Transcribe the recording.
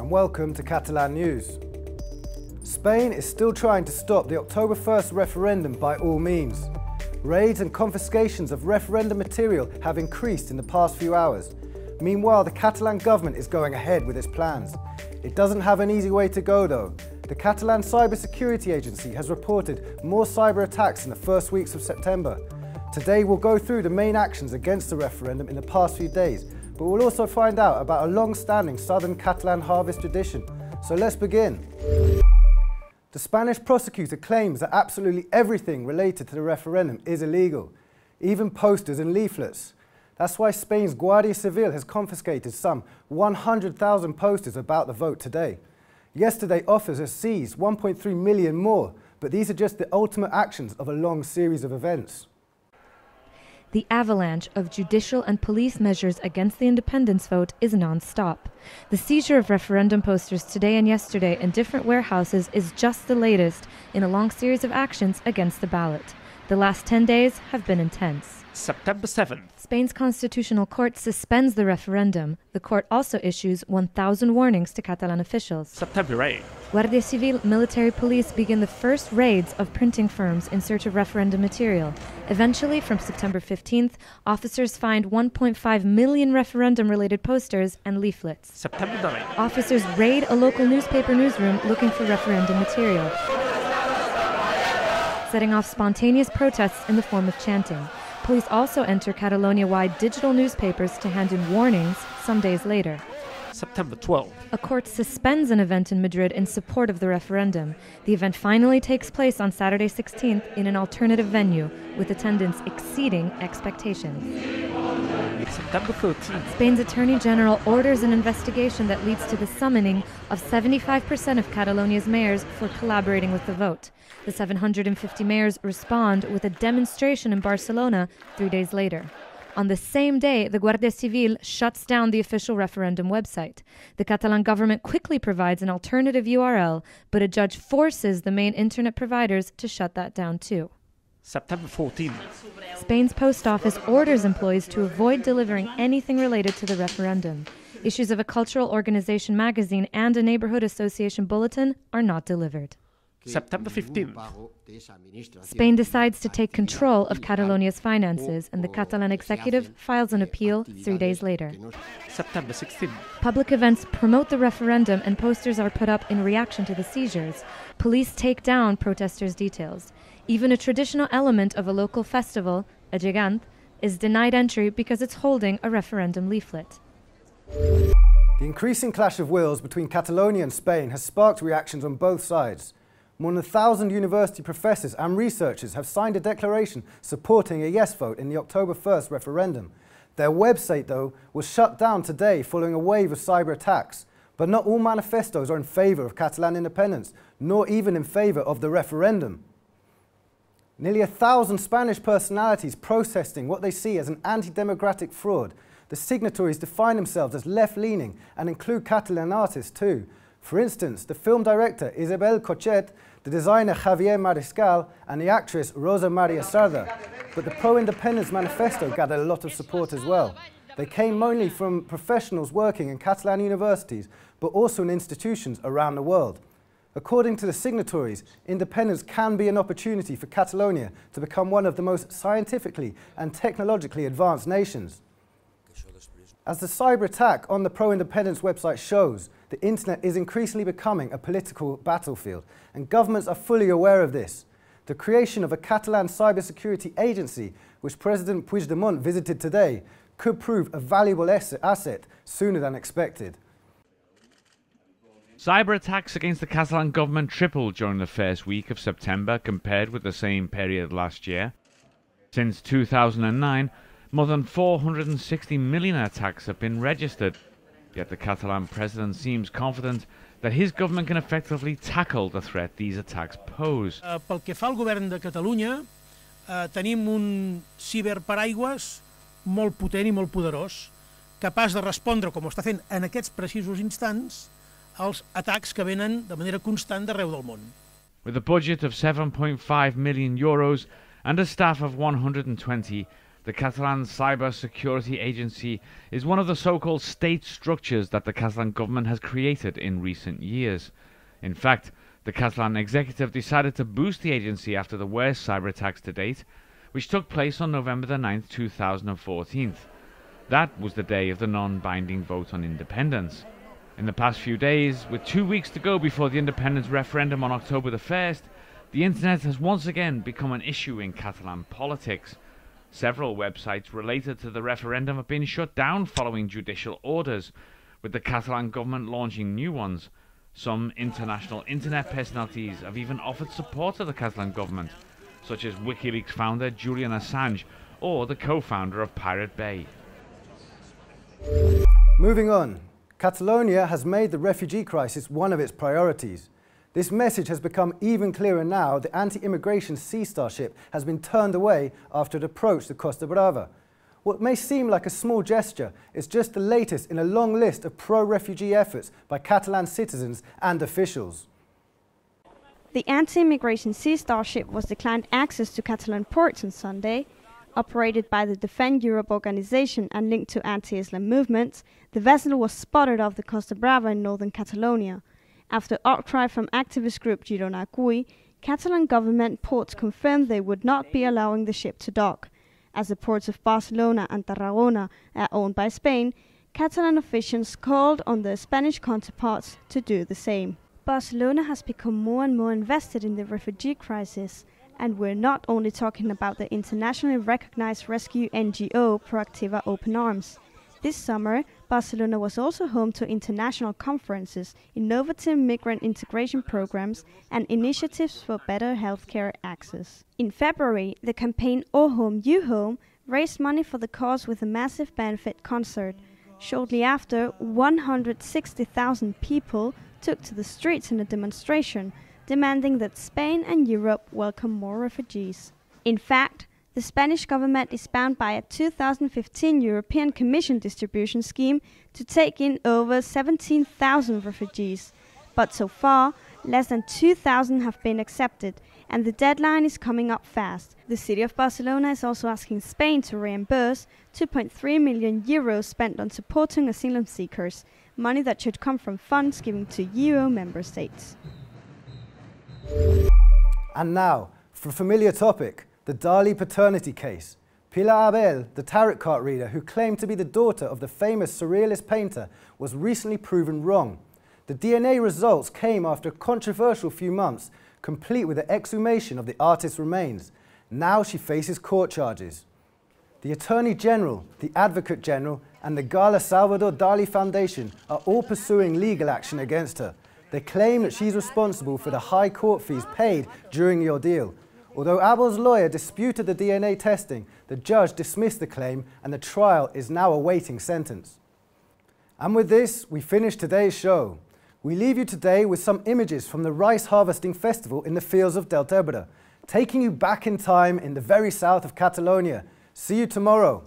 and welcome to Catalan News. Spain is still trying to stop the October 1st referendum by all means. Raids and confiscations of referendum material have increased in the past few hours. Meanwhile, the Catalan government is going ahead with its plans. It doesn't have an easy way to go though. The Catalan Cybersecurity Agency has reported more cyber attacks in the first weeks of September. Today we'll go through the main actions against the referendum in the past few days, but we'll also find out about a long-standing southern Catalan harvest tradition. So let's begin. The Spanish prosecutor claims that absolutely everything related to the referendum is illegal, even posters and leaflets. That's why Spain's Guardia Civil has confiscated some 100,000 posters about the vote today. Yesterday, officers seized 1.3 million more, but these are just the ultimate actions of a long series of events. The avalanche of judicial and police measures against the independence vote is non-stop. The seizure of referendum posters today and yesterday in different warehouses is just the latest in a long series of actions against the ballot. The last 10 days have been intense. September 7th. Spain's constitutional court suspends the referendum. The court also issues 1,000 warnings to Catalan officials. September 8th. Guardia Civil military police begin the first raids of printing firms in search of referendum material. Eventually, from September 15th, officers find 1.5 million referendum-related posters and leaflets. September 9th. Officers raid a local newspaper newsroom looking for referendum material, setting off spontaneous protests in the form of chanting. Police also enter Catalonia-wide digital newspapers to hand in warnings some days later. September 12th. A court suspends an event in Madrid in support of the referendum. The event finally takes place on Saturday 16th in an alternative venue, with attendance exceeding expectations. September 13th. Spain's Attorney General orders an investigation that leads to the summoning of 75% of Catalonia's mayors for collaborating with the vote. The 750 mayors respond with a demonstration in Barcelona 3 days later. On the same day, the Guardia Civil shuts down the official referendum website. The Catalan government quickly provides an alternative URL, but a judge forces the main internet providers to shut that down too. September 14th. Spain's post office orders employees to avoid delivering anything related to the referendum. Issues of a cultural organization magazine and a neighborhood association bulletin are not delivered. September 15th. Spain decides to take control of Catalonia's finances, and the Catalan executive files an appeal 3 days later. September 16th. Public events promote the referendum and posters are put up in reaction to the seizures. Police take down protesters' details. Even a traditional element of a local festival, a gegant, is denied entry because it's holding a referendum leaflet. The increasing clash of wills between Catalonia and Spain has sparked reactions on both sides. More than 1,000 university professors and researchers have signed a declaration supporting a yes vote in the October 1st referendum. Their website, though, was shut down today following a wave of cyber attacks. But not all manifestos are in favour of Catalan independence, nor even in favour of the referendum. Nearly 1,000 Spanish personalities protesting what they see as an anti-democratic fraud. The signatories define themselves as left-leaning and include Catalan artists too. For instance, the film director Isabel Cochet, the designer Javier Mariscal and the actress Rosa Maria Sarda. But the pro-independence manifesto gathered a lot of support as well. They came mainly from professionals working in Catalan universities, but also in institutions around the world. According to the signatories, independence can be an opportunity for Catalonia to become one of the most scientifically and technologically advanced nations. As the cyber attack on the pro-independence website shows, the internet is increasingly becoming a political battlefield, and governments are fully aware of this. The creation of a Catalan Cybersecurity Agency, which President Puigdemont visited today, could prove a valuable asset sooner than expected. Cyber attacks against the Catalan government tripled during the first week of September compared with the same period last year. Since 2009, more than 460 million attacks have been registered. Yet the Catalan president seems confident that his government can effectively tackle the threat these attacks pose. Pel que fa al govern de Catalunya, tenim un ciberparaigües molt potent i molt poderós, capaç de respondre, com ho està fent en aquests precisos instants, als atacs que venen de manera constant d'arreu del món. With a budget of €7.5 million and a staff of 120, The Catalan Cybersecurity Agency is one of the so-called state structures that the Catalan government has created in recent years. In fact, the Catalan executive decided to boost the agency after the worst cyber attacks to date, which took place on November the 9th, 2014. That was the day of the non-binding vote on independence. In the past few days, with 2 weeks to go before the independence referendum on October the 1st, the internet has once again become an issue in Catalan politics. Several websites related to the referendum have been shut down following judicial orders, with the Catalan government launching new ones. Some international internet personalities have even offered support to the Catalan government, such as WikiLeaks founder Julian Assange or the co-founder of Pirate Bay. Moving on, Catalonia has made the refugee crisis one of its priorities. This message has become even clearer now the anti-immigration Sea Star ship has been turned away after it approached the Costa Brava. What may seem like a small gesture is just the latest in a long list of pro-refugee efforts by Catalan citizens and officials. The anti-immigration Sea Star ship was declined access to Catalan ports on Sunday. Operated by the Defend Europe organization and linked to anti-Islam movements, the vessel was spotted off the Costa Brava in northern Catalonia. After outcry from activist group Girona Cui, Catalan government ports confirmed they would not be allowing the ship to dock. As the ports of Barcelona and Tarragona are owned by Spain, Catalan officials called on their Spanish counterparts to do the same. Barcelona has become more and more invested in the refugee crisis, and we're not only talking about the internationally recognized rescue NGO Proactiva Open Arms. This summer, Barcelona was also home to international conferences, innovative migrant integration programs, and initiatives for better healthcare access. In February, the campaign O Home, You Home raised money for the cause with a massive benefit concert. Shortly after, 160,000 people took to the streets in a demonstration, demanding that Spain and Europe welcome more refugees. In fact, the Spanish government is bound by a 2015 European Commission distribution scheme to take in over 17,000 refugees. But so far, less than 2,000 have been accepted, and the deadline is coming up fast. The city of Barcelona is also asking Spain to reimburse 2.3 million euros spent on supporting asylum seekers, money that should come from funds given to EU member states. And now, for a familiar topic, the Dali paternity case. Pilar Abel, the tarot card reader who claimed to be the daughter of the famous surrealist painter, was recently proven wrong. The DNA results came after a controversial few months, complete with the exhumation of the artist's remains. Now she faces court charges. The Attorney General, the Advocate General, and the Gala Salvador Dali Foundation are all pursuing legal action against her. They claim that she's responsible for the high court fees paid during the ordeal. Although Abel's lawyer disputed the DNA testing, the judge dismissed the claim and the trial is now awaiting sentence. And with this, we finish today's show. We leave you today with some images from the rice harvesting festival in the fields of Deltebre, taking you back in time in the very south of Catalonia. See you tomorrow.